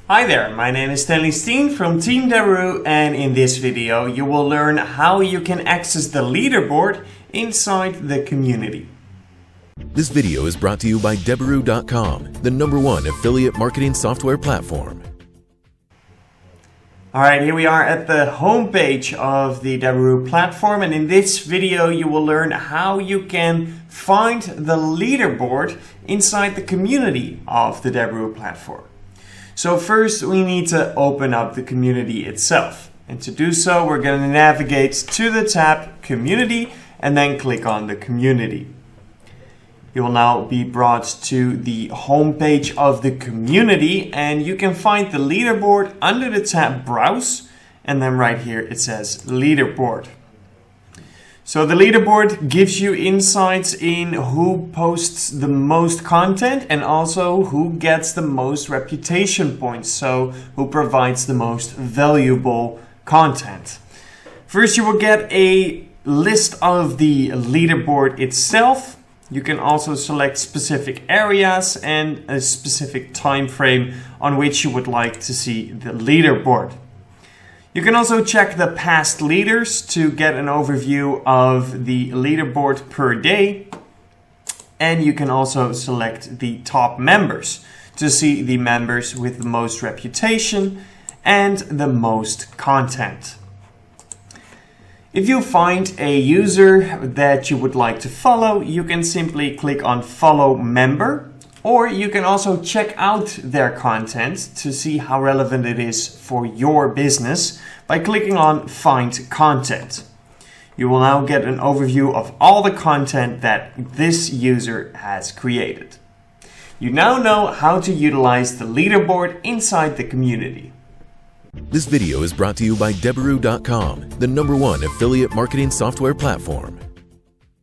Hi there, my name is Stanley Steen from Team Deberoo, and in this video you will learn how you can access the leaderboard inside the community. This video is brought to you by Deberoo.com, the #1 affiliate marketing software platform. Alright, here we are at the homepage of the Deberoo platform, and in this video you will learn how you can find the leaderboard inside the community of the Deberoo platform. So first we need to open up the community itself. And to do so, we're going to navigate to the tab Community and then click on the community. You will now be brought to the home page of the community, and you can find the leaderboard under the tab Browse, and then right here it says Leaderboard. So the leaderboard gives you insights in who posts the most content and also who gets the most reputation points, so who provides the most valuable content. First, you will get a list of the leaderboard itself. You can also select specific areas and a specific time frame on which you would like to see the leaderboard. You can also check the past leaders to get an overview of the leaderboard per day. And you can also select the top members to see the members with the most reputation and the most content. If you find a user that you would like to follow, you can simply click on Follow Member, or you can also check out their content to see how relevant it is for your business by clicking on Find Content. You will now get an overview of all the content that this user has created. You now know how to utilize the leaderboard inside the community. This video is brought to you by Deberoo.com, the #1 affiliate marketing software platform.